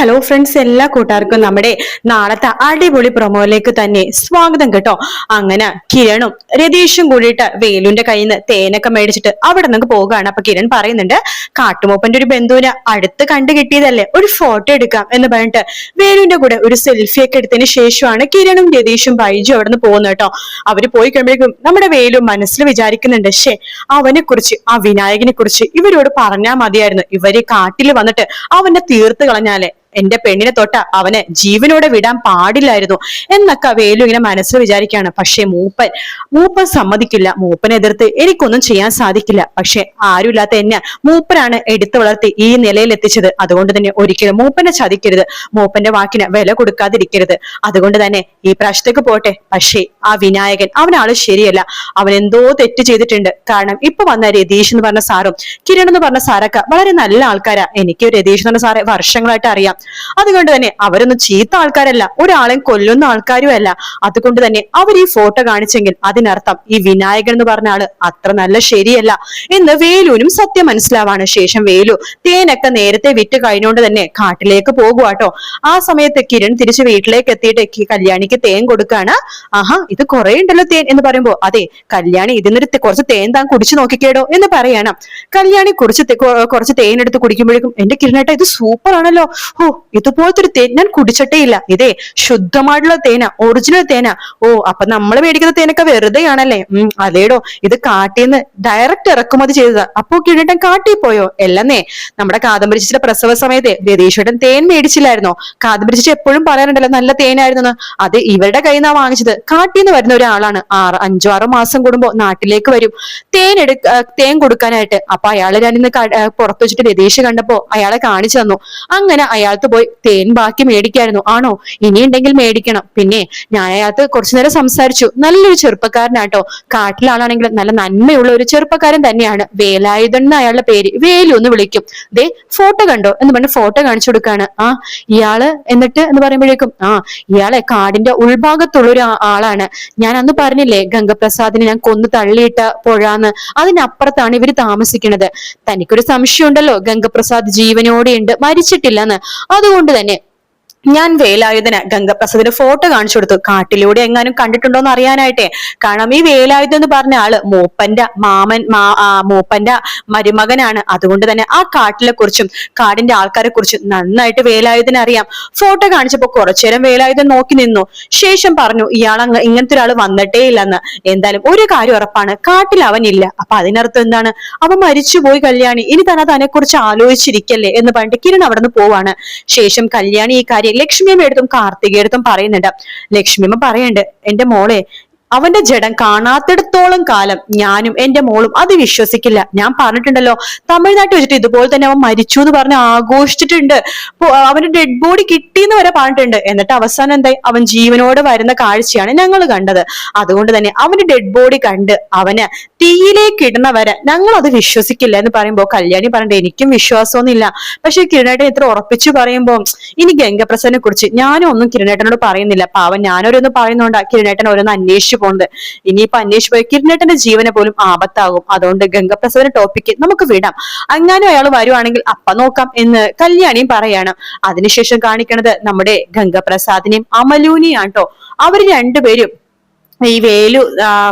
Hello friends, എല്ലാ കൂട്ടുകാർക്കും നമ്മുടെ നാളത്തെ അടിപൊളി പ്രൊമോയിലേക്ക് തന്നെ സ്വാഗതം കേട്ടോ. അങ്ങനെ കിരണും രതീഷും കൂടിയിട്ട് വേലുവിന്റെ കയ്യിൽ നിന്ന് തേനൊക്കെ മേടിച്ചിട്ട് അവിടെ നിന്ന് പോകുകയാണ്. അപ്പൊ കിരൺ പറയുന്നുണ്ട്, കാട്ടുമൂപ്പന്റെ ഒരു ബന്ധുവിനെ അടുത്ത് കണ്ടു കിട്ടിയതല്ലേ, ഒരു ഫോട്ടോ എടുക്കാം എന്ന് പറഞ്ഞിട്ട് വേലുവിന്റെ കൂടെ ഒരു സെൽഫി ഒക്കെ എടുത്തതിന് ശേഷമാണ് കിരണും രതീഷും ബൈജു അവിടെ നിന്ന് പോകുന്നത് കേട്ടോ. അവര് പോയി കഴിയുമ്പോഴേക്കും നമ്മുടെ വേലു മനസ്സിൽ വിചാരിക്കുന്നുണ്ട്, അവനെ കുറിച്ച്, ആ വിനായകനെ കുറിച്ച് ഇവരോട് പറഞ്ഞാൽ മതിയായിരുന്നു. ഇവര് കാട്ടിൽ വന്നിട്ട് അവനെ തീർത്ത് കളഞ്ഞാലേ എന്റെ പെണ്ണിനെ തൊട്ട അവനെ ജീവനോടെ വിടാൻ പാടില്ലായിരുന്നു എന്നൊക്കെ വേലു ഇങ്ങനെ മനസ്സിൽ വിചാരിക്കുകയാണ്. പക്ഷെ മൂപ്പൻ സമ്മതിക്കില്ല. മൂപ്പനെ എതിർത്ത് എനിക്കൊന്നും ചെയ്യാൻ സാധിക്കില്ല. പക്ഷെ ആരുമില്ലാത്ത എന്നെ മൂപ്പനാണ് എടുത്തു വളർത്തി ഈ നിലയിൽ എത്തിച്ചത്. അതുകൊണ്ട് തന്നെ ഒരിക്കലും മൂപ്പനെ ചതിക്കരുത്, മൂപ്പന്റെ വാക്കിന് വില കൊടുക്കാതിരിക്കരുത്. അതുകൊണ്ട് തന്നെ ഈ പ്രാവശ്യത്തേക്ക് പോട്ടെ. പക്ഷേ ആ വിനായകൻ, അവനാള് ശരിയല്ല, അവൻ എന്തോ തെറ്റ് ചെയ്തിട്ടുണ്ട്. കാരണം ഇപ്പൊ വന്ന രതീഷ് എന്ന് പറഞ്ഞ സാറും കിരൺ എന്ന് പറഞ്ഞ സാറൊക്കെ വളരെ നല്ല ആൾക്കാരാ. എനിക്ക് രതീഷ് എന്ന് പറഞ്ഞ സാറെ വർഷങ്ങളായിട്ട് അറിയാം. അതുകൊണ്ട് തന്നെ അവരൊന്നും ചീത്ത ആൾക്കാരല്ല, ഒരാളെയും കൊല്ലുന്ന ആൾക്കാരും അല്ല. അതുകൊണ്ട് തന്നെ അവർ ഈ ഫോട്ടോ കാണിച്ചെങ്കിൽ അതിനർത്ഥം ഈ വിനായകൻ എന്ന് പറഞ്ഞ ആള് അത്ര നല്ല ശരിയല്ല എന്ന് വേലുവിനും സത്യം മനസ്സിലാവാണ്. ശേഷം വേലു തേനൊക്കെ നേരത്തെ വിറ്റ് കഴിഞ്ഞുകൊണ്ട് തന്നെ കാട്ടിലേക്ക് പോകുവാട്ടോ. ആ സമയത്ത് കിരൺ തിരിച്ച് വീട്ടിലേക്ക് എത്തിയിട്ട് കല്യാണിക്ക് തേൻ കൊടുക്കാണ്. ആഹാ, ഇത് കുറെ ഉണ്ടല്ലോ തേൻ എന്ന് പറയുമ്പോ, അതെ കല്യാണി ഇതിന്നൊരു കുറച്ച് തേൻ താൻ കുടിച്ചു നോക്കിക്കേടോ എന്ന് പറയണം. കല്യാണി കുറച്ച് തേൻ എടുത്ത് കുടിക്കുമ്പോഴേക്കും, എന്റെ കിരണേട്ട ഇത് സൂപ്പർ ആണല്ലോ, ഓ ഇതുപോലത്തെ ഒരു തേൻ ഞാൻ കുടിച്ചിട്ടേ ഇല്ല, ഇതേ ശുദ്ധമായിട്ടുള്ള തേന, ഒറിജിനൽ തേന. ഓ അപ്പൊ നമ്മൾ മേടിക്കുന്ന തേനൊക്കെ വെറുതെയാണല്ലേ? അതേടോ, ഇത് കാട്ടിന്ന് ഡയറക്റ്റ് ഇറക്കുമതി ചെയ്തതാ. അപ്പോ കിരീട്ടൻ കാട്ടി പോയോ? അല്ലെന്നേ, നമ്മുടെ കാദംബരി ചേച്ചിയുടെ പ്രസവ സമയത്ത് രതീഷേട്ടൻ തേൻ മേടിച്ചില്ലായിരുന്നോ? കാദംബരി ചേച്ചി എപ്പോഴും പറയാറുണ്ടല്ലോ നല്ല തേനായിരുന്നു. അത് ഇവരുടെ കയ്യിൽ നിന്നാ വാങ്ങിച്ചത്. കാട്ടിന്ന് വരുന്ന ഒരാളാണ്, 5-6 മാസം കൂടുമ്പോ നാട്ടിലേക്ക് വരും തേൻ കൊടുക്കാനായിട്ട്. അപ്പൊ അയാള് ഞാനിന്ന് പുറത്തു വെച്ചിട്ട് രതീഷ് കണ്ടപ്പോ അയാളെ കാണിച്ചു തന്നു. അങ്ങനെ അയാൾക്ക് പോയി തേൻ ബാക്കി മേടിക്കായിരുന്നു. ആണോ? ഇനിയുണ്ടെങ്കിൽ മേടിക്കണം. പിന്നെ ഞാൻ അയാൾക്ക് കുറച്ചു നേരം സംസാരിച്ചു. നല്ലൊരു ചെറുപ്പക്കാരനാട്ടോ, കാട്ടിലാളാണെങ്കിൽ നല്ല നന്മയുള്ള ഒരു ചെറുപ്പക്കാരൻ തന്നെയാണ്. വേലായുധൻ എന്ന അയാളുടെ പേര്. വേലു എന്ന് വിളിക്കും. ദേ ഫോട്ടോ കണ്ടോ എന്ന് പറഞ്ഞ് ഫോട്ടോ കാണിച്ചു കൊടുക്കാണ്. ഇയാള് എന്നിട്ട് എന്ന് പറയുമ്പോഴേക്കും, ഇയാളെ കാടിന്റെ ഉൾഭാഗത്തുള്ള ഒരു ആളാണ്. ഞാൻ അന്ന് പറഞ്ഞില്ലേ ഗംഗപ്രസാദിനെ ഞാൻ കൊന്നു തള്ളിയിട്ട പുഴാന്ന്, അതിനപ്പുറത്താണ് ഇവര് താമസിക്കുന്നത്. തനിക്കൊരു സംശയം ഉണ്ടല്ലോ, ഗംഗപ്രസാദ് ജീവനോടെയുണ്ട്, മരിച്ചിട്ടില്ലെന്ന്. അതുകൊണ്ട് തന്നെ ഞാൻ വേലായുധന് ഗംഗപ്രസാദിന്റെ ഫോട്ടോ കാണിച്ചു കൊടുത്തു, കാട്ടിലൂടെ എങ്ങാനും കണ്ടിട്ടുണ്ടോ എന്ന് അറിയാനായിട്ടെ. കാരണം ഈ വേലായുധൻ എന്ന് പറഞ്ഞ ആള് മൂപ്പന്റെ മരുമകനാണ്. അതുകൊണ്ട് തന്നെ ആ കാട്ടിലെ കുറിച്ചും കാടിന്റെ ആൾക്കാരെ കുറിച്ചും നന്നായിട്ട് വേലായുധന് അറിയാം. ഫോട്ടോ കാണിച്ചപ്പോ കുറച്ചുനേരം വേലായുധൻ നോക്കി നിന്നു. ശേഷം പറഞ്ഞു, ഇങ്ങനത്തെ ഒരാൾ വന്നിട്ടേ ഇല്ലെന്ന്. എന്തായാലും ഒരു കാര്യം ഉറപ്പാണ്, കാട്ടിൽ അവനില്ല. അപ്പൊ അതിനർത്ഥം എന്താണ്? അവൻ മരിച്ചുപോയി കല്യാണി, ഇനി തന്നെ അതിനെ കുറിച്ച് ആലോചിച്ചിരിക്കല്ലേ എന്ന് പറഞ്ഞിട്ട് കിരൺ അവിടെ നിന്ന് പോവാണ്. ശേഷം കല്യാണി ഈ കാര്യം ലക്ഷ്മിയമ്മ എടുത്തും കാർത്തികയെടുത്തും പറയുന്നുണ്ട്. ലക്ഷ്മിയമ്മ പറയുന്നുണ്ട്, എന്റെ മോളെ, അവന്റെ ജഡം കാണാത്തിടത്തോളം കാലം ഞാനും എന്റെ മോളും അത് വിശ്വസിക്കില്ല. ഞാൻ പറഞ്ഞിട്ടുണ്ടല്ലോ, തമിഴ്നാട്ടിൽ വെച്ചിട്ട് ഇതുപോലെ തന്നെ അവൻ മരിച്ചു എന്ന് പറഞ്ഞ് ആഘോഷിച്ചിട്ടുണ്ട്. അവന്റെ ഡെഡ് ബോഡി കിട്ടിയെന്ന് വരെ പറഞ്ഞിട്ടുണ്ട്. എന്നിട്ട് അവസാനം എന്തായി? അവൻ ജീവനോടെ വരുന്ന കാഴ്ചയാണ് ഞങ്ങൾ കണ്ടത്. അതുകൊണ്ട് തന്നെ അവന്റെ ഡെഡ് ബോഡി കണ്ട് അവന് തീയിലേക്ക് ഇടുന്ന വരെ ഞങ്ങൾ അത് വിശ്വസിക്കില്ല എന്ന് പറയുമ്പോ കല്യാണി പറഞ്ഞിട്ട്, എനിക്കും വിശ്വാസമൊന്നുമില്ല. പക്ഷെ കിരണേട്ടൻ ഇത്ര ഉറപ്പിച്ചു പറയുമ്പോ ഇനി ഗംഗപ്രസാദിനെ കുറിച്ച് ഞാനും ഒന്നും കിരണേട്ടനോട് പറയുന്നില്ല. പാവൻ ഞാനോരോന്ന് പറയുന്നോണ്ടാ കിരണേട്ടൻ ഓരോന്ന് അന്വേഷിച്ചു പോകുന്നത്. ഇനിയിപ്പോ അന്വേഷിച്ച് പോയി കിരണേട്ടന്റെ ജീവനെ പോലും ആപത്താകും. അതുകൊണ്ട് ഗംഗപ്രസാദിന്റെ ടോപ്പിക്ക് നമുക്ക് വിടാം. അങ്ങാനും അയാൾ വരുവാണെങ്കിൽ അപ്പ നോക്കാം എന്ന് കല്യാണിയും പറയാണ്. അതിനുശേഷം കാണിക്കണത് നമ്മുടെ ഗംഗപ്രസാദിനെയും അമലൂനെയും ആട്ടോ. അവര് രണ്ടുപേരും ഈ വേലു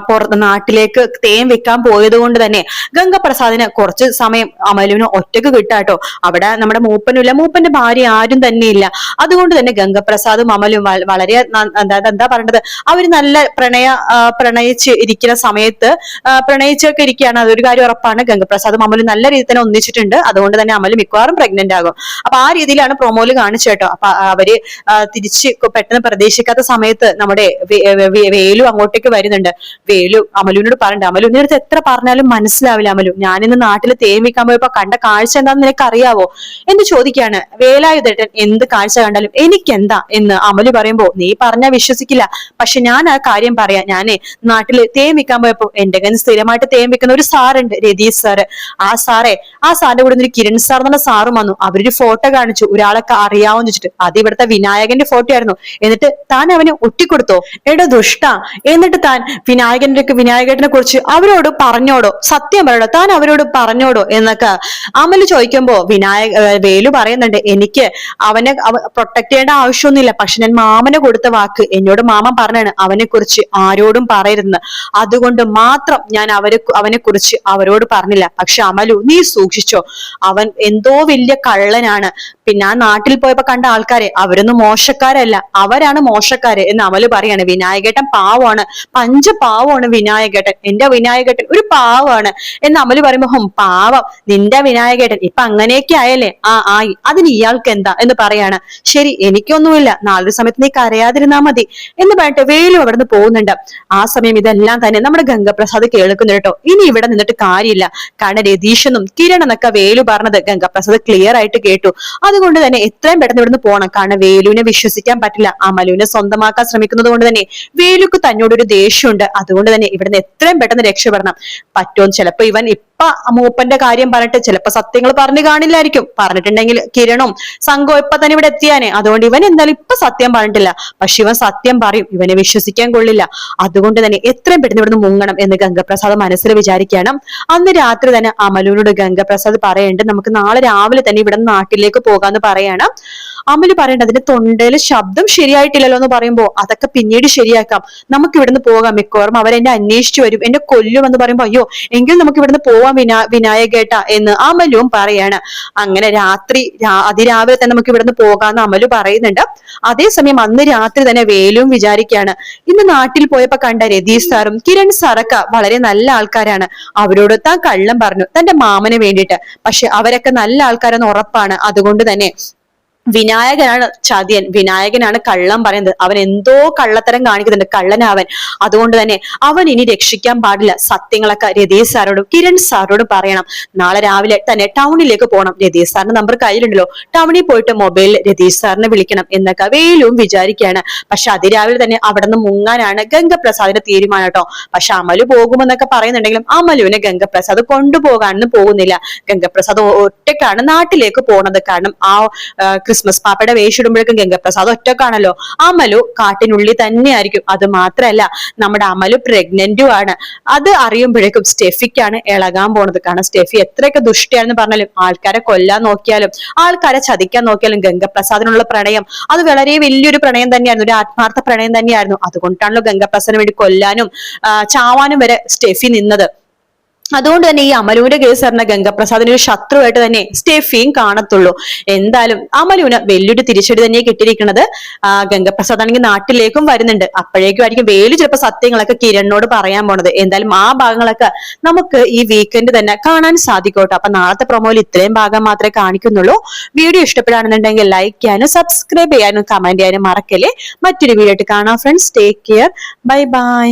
പുറത്ത് നാട്ടിലേക്ക് തേൻ വെക്കാൻ പോയത് കൊണ്ട് തന്നെ ഗംഗപ്രസാദിന് കുറച്ച് സമയം അമലുവിന് ഒറ്റക്ക് കിട്ടാട്ടോ. അവിടെ നമ്മുടെ മൂപ്പനുമില്ല, മൂപ്പന്റെ ഭാര്യ ആരും തന്നെ ഇല്ല. അതുകൊണ്ട് തന്നെ ഗംഗപ്രസാദും അമലും വളരെ എന്താ പറയേണ്ടത്, അവര് നല്ല പ്രണയിച്ച് ഇരിക്കുന്ന സമയത്ത് പ്രണയിച്ചൊക്കെ ഇരിക്കുകയാണ്. അതൊരു കാര്യം ഉറപ്പാണ്. ഗംഗപ്രസാദും അമലും നല്ല രീതിയിൽ തന്നെ ഒന്നിച്ചിട്ടുണ്ട്. അതുകൊണ്ട് തന്നെ അമല് മിക്കവാറും പ്രഗ്നന്റ് ആകും. അപ്പൊ ആ രീതിയിലാണ് പ്രൊമോയില് കാണിച്ചു കേട്ടോ. അപ്പൊ അവര് തിരിച്ച് പെട്ടെന്ന് പ്രതീക്ഷിക്കാത്ത സമയത്ത് നമ്മുടെ വേലു അങ്ങോട്ടേക്ക് വരുന്നുണ്ട്. വേലു അമലുവിനോട് പറഞ്ഞിട്ട്, അമലു നിന്റെ അടുത്ത് എത്ര പറഞ്ഞാലും മനസ്സിലാവില്ല അമലു, ഞാനിന്ന് നാട്ടിൽ തേൻ വെക്കാൻ പോയപ്പോ കണ്ട കാഴ്ച എന്താന്ന് നിനക്ക് അറിയാവോ എന്ന് ചോദിക്കാണ്. വേലായുധേട്ടൻ എന്ത് കാഴ്ച കണ്ടാലും എനിക്കെന്താ എന്ന് അമലു പറയുമ്പോ, നീ പറഞ്ഞാൽ വിശ്വസിക്കില്ല, പക്ഷെ ഞാൻ ആ കാര്യം പറയാം. ഞാനേ നാട്ടില് തേൻ വെക്കാൻ പോയപ്പോ എന്റെ കയ്യിൽ സ്ഥിരമായിട്ട് തേൻ വെക്കുന്ന ഒരു സാറുണ്ട്, രതീഷ് സാറ്. ആ സാറിന്റെ കൂടെ ഒരു കിരൺ സാർ എന്നുള്ള സാറും വന്നു. അവരൊരു ഫോട്ടോ കാണിച്ചു, ഒരാളൊക്കെ അറിയാവോന്ന് വെച്ചിട്ട്. അത് ഇവിടുത്തെ വിനായകന്റെ ഫോട്ടോ ആയിരുന്നു. എന്നിട്ട് താൻ അവന് ഒറ്റിക്കൊടുത്തോ? എടോ ദുഷ്ട, എന്നിട്ട് താൻ വിനായകനെ കുറിച്ച് അവരോട് പറഞ്ഞോടോ, സത്യം പറയടോ, താൻ അവരോട് പറഞ്ഞോടോ എന്നൊക്കെ അമല് ചോദിക്കുമ്പോ വേലു പറയുന്നുണ്ട്, എനിക്ക് അവനെ പ്രൊട്ടക്ട് ചെയ്യേണ്ട ആവശ്യമൊന്നുമില്ല, പക്ഷെ ഞാൻ മാമന് കൊടുത്ത വാക്ക് എന്നോട് മാമൻ പറഞ്ഞാണ് അവനെ കുറിച്ച് ആരോടും പറയരുതെന്ന്, അതുകൊണ്ട് മാത്രം ഞാൻ അവനെ കുറിച്ച് അവരോട് പറഞ്ഞില്ല. പക്ഷെ അമലു, നീ സൂക്ഷിച്ചോ, അവൻ എന്തോ വലിയ കള്ളനാണ്. പിന്നെ ആ നാട്ടിൽ പോയപ്പോ കണ്ട ആൾക്കാരെ അവരൊന്നും മോശക്കാരല്ല, അവരാണ് മോശക്കാര് എന്ന് അമല് പറയാണ്. വിനായകേട്ടൻ പാവമാണ്, പഞ്ചപാവമാണ് വിനായകേട്ടൻ, എന്റെ വിനായകേട്ടൻ ഒരു പാവമാണ് എന്ന് അമല് പറയുമ്പോ, പാവം നിന്റെ വിനായകേട്ടൻ ഇപ്പൊ അങ്ങനെയൊക്കെ ആയല്ലേ, ആയി, അതിന് ഇയാൾക്ക് എന്താ എന്ന് പറയാണ്. ശരി, എനിക്കൊന്നുമില്ല, നാളൊരു സമയത്ത് നീ കരയാതിരുന്നാ മതി എന്ന് പറഞ്ഞിട്ട് വേലു അവിടുന്ന് പോകുന്നുണ്ട്. ആ സമയം ഇതെല്ലാം തന്നെ നമ്മുടെ ഗംഗപ്രസാദ് കേൾക്കുന്നു കേട്ടോ. ഇനി ഇവിടെ നിന്നിട്ട് കാര്യമില്ല, കാരണം രതീഷെന്നും കിരൺ എന്നൊക്കെ വേലു പറഞ്ഞത് ഗംഗപ്രസാദ് ക്ലിയർ ആയിട്ട് കേട്ടു. അതുകൊണ്ട് തന്നെ എത്രയും പെട്ടെന്ന് ഇവിടുന്ന് പോകണം, കാരണം വേലുവിനെ വിശ്വസിക്കാൻ പറ്റില്ല. അമലുവിനെ സ്വന്തമാക്കാൻ ശ്രമിക്കുന്നത് കൊണ്ട് തന്നെ വേലുക്ക് തന്നോടൊരു ദേഷ്യമുണ്ട്. അതുകൊണ്ട് തന്നെ ഇവിടുന്ന് എത്രയും പെട്ടെന്ന് രക്ഷപ്പെടണം. പറ്റുമോ, ചിലപ്പോ ഇവൻ മൂപ്പന്റെ കാര്യം പറഞ്ഞിട്ട് ചിലപ്പോ സത്യങ്ങൾ പറഞ്ഞു കാണില്ലായിരിക്കും, പറഞ്ഞിട്ടുണ്ടെങ്കിൽ കിരണും സംഘവും ഇപ്പൊ തന്നെ ഇവിടെ എത്തിയാനെ. അതുകൊണ്ട് ഇവൻ എന്തായാലും ഇപ്പൊ സത്യം പറഞ്ഞിട്ടില്ല, പക്ഷെ ഇവൻ സത്യം പറയും, ഇവനെ വിശ്വസിക്കാൻ കൊള്ളില്ല. അതുകൊണ്ട് തന്നെ എത്രയും പെട്ടെന്ന് ഇവിടുന്ന് മുങ്ങണം എന്ന് ഗംഗപ്രസാദ് മനസ്സിൽ വിചാരിക്കുകയാണ്. അന്ന് രാത്രി തന്നെ അമലുവിനോട് ഗംഗപ്രസാദ് പറയുന്നുണ്ട്, നമുക്ക് നാളെ രാവിലെ തന്നെ ഇവിടെ നാട്ടിലേക്ക് പോകാന്ന് പറയാണ്. അമല് പറയണ്ട, അതിന്റെ തൊണ്ടയിൽ ശബ്ദം ശരിയായിട്ടില്ലല്ലോ എന്ന് പറയുമ്പോ, അതൊക്കെ പിന്നീട് ശരിയാക്കാം, നമുക്ക് ഇവിടുന്ന് പോകാം, മിക്കവാറും അവരെന്നെ അന്വേഷിച്ചു വരും, എന്നെ കൊല്ലും എന്ന് പറയുമ്പോ, അയ്യോ എങ്കിൽ നമുക്ക് ഇവിടുന്ന് പോവാം വിനായകേട്ട എന്ന് അമലുവും പറയാണ്. അങ്ങനെ അതിരാവിലെ തന്നെ നമുക്ക് ഇവിടുന്ന് പോകാന്ന് അമലു പറയുന്നുണ്ട്. അതേസമയം അന്ന് രാത്രി തന്നെ വേലുവും വിചാരിക്കുകയാണ്, ഇന്ന് നാട്ടിൽ പോയപ്പോ കണ്ട രതീഷ് സാറും കിരൺ സാറൊക്കെ വളരെ നല്ല ആൾക്കാരാണ്, അവരോട് താൻ കള്ളം പറഞ്ഞു തന്റെ മാമന് വേണ്ടിയിട്ട്, പക്ഷെ അവരൊക്കെ നല്ല ആൾക്കാരെന്ന് ഉറപ്പാണ്. അതുകൊണ്ട് തന്നെ വിനായകനാണ് ചതിയൻ, വിനായകനാണ് കള്ളം പറയുന്നത്, അവൻ എന്തോ കള്ളത്തരം കാണിക്കുന്നുണ്ട്, കള്ളനവൻ. അതുകൊണ്ട് തന്നെ അവൻ ഇനി രക്ഷിക്കാൻ പാടില്ല. സത്യങ്ങളൊക്കെ രതീഷ് സാറോടും കിരൺ സാറോടും പറയണം. നാളെ രാവിലെ തന്നെ ടൗണിലേക്ക് പോകണം, രതീഷ് സാറിന്റെ നമ്പർ കയ്യിലുണ്ടല്ലോ, ടൗണിൽ പോയിട്ട് മൊബൈലിൽ രതീഷ് സാറിനെ വിളിക്കണം എന്നൊക്കെ വേലും വിചാരിക്കുകയാണ്. പക്ഷെ അതിരാവിലെ തന്നെ അവിടെ നിന്ന് മുങ്ങാനാണ് ഗംഗപ്രസാദിന്റെ തീരുമാനം കേട്ടോ. പക്ഷെ അമലു പോകുമെന്നൊക്കെ പറയുന്നുണ്ടെങ്കിലും അമലുവിനെ ഗംഗപ്രസാദ് കൊണ്ടുപോകാനൊന്നും പോകുന്നില്ല. ഗംഗപ്രസാദ് ഒറ്റക്കാണ് നാട്ടിലേക്ക് പോണത്. കാരണം ആ ക്രിസ്മസ് പാപ്പയുടെ വേഷിടുമ്പോഴേക്കും ഗംഗപ്രസാദ് ഒറ്റക്കാണല്ലോ. അമലു കാട്ടിനുള്ളിൽ തന്നെയായിരിക്കും. അത് മാത്രല്ല, നമ്മുടെ അമലു പ്രഗ്നന്റും ആണ്. അത് അറിയുമ്പോഴേക്കും സ്റ്റെഫിക്കാണ് ഇളകാൻ പോണത്. കാരണം സ്റ്റെഫി എത്രയൊക്കെ ദുഷ്ടിയാണെന്ന് പറഞ്ഞാലും, ആൾക്കാരെ കൊല്ലാൻ നോക്കിയാലും ആൾക്കാരെ ചതിക്കാൻ നോക്കിയാലും ഗംഗപ്രസാദിനുള്ള പ്രണയം അത് വളരെ വലിയൊരു പ്രണയം തന്നെയായിരുന്നു, ഒരു ആത്മാർത്ഥ പ്രണയം തന്നെയായിരുന്നു. അതുകൊണ്ടാണല്ലോ ഗംഗപ്രസാദിന് വേണ്ടി കൊല്ലാനും ചാവാനും വരെ സ്റ്റെഫി നിന്നത്. അതുകൊണ്ട് തന്നെ ഈ അമലുവിന്റെ കേസ് പറഞ്ഞ ഗംഗപ്രസാദിന് ഒരു ശത്രുവായിട്ട് തന്നെ സ്റ്റെഫിയും കാണത്തുള്ളൂ. എന്തായാലും അമലുവിന് വലിയൊരു തിരിച്ചടി തന്നെ കിട്ടിയിരിക്കുന്നത്. ഗംഗപ്രസാദ് ആണെങ്കിൽ നാട്ടിലേക്കും വരുന്നുണ്ട്. അപ്പോഴേക്കും ആയിരിക്കും വേലു ചിലപ്പോൾ സത്യങ്ങളൊക്കെ കിരണിനോട് പറയാൻ പോണത്. എന്തായാലും ആ ഭാഗങ്ങളൊക്കെ നമുക്ക് ഈ വീക്കെൻഡ് തന്നെ കാണാൻ സാധിക്കോട്ടെ. അപ്പൊ നാളത്തെ പ്രൊമോയിൽ ഇത്രയും ഭാഗം മാത്രമേ കാണിക്കുന്നുള്ളൂ. വീഡിയോ ഇഷ്ടപ്പെടുകയാണെന്നുണ്ടെങ്കിൽ ലൈക്ക് ചെയ്യാനും സബ്സ്ക്രൈബ് ചെയ്യാനും കമന്റ് ചെയ്യാനും മറക്കല്ലേ. മറ്റൊരു വീഡിയോ ആയിട്ട് കാണാം friends. Take care, bye bye.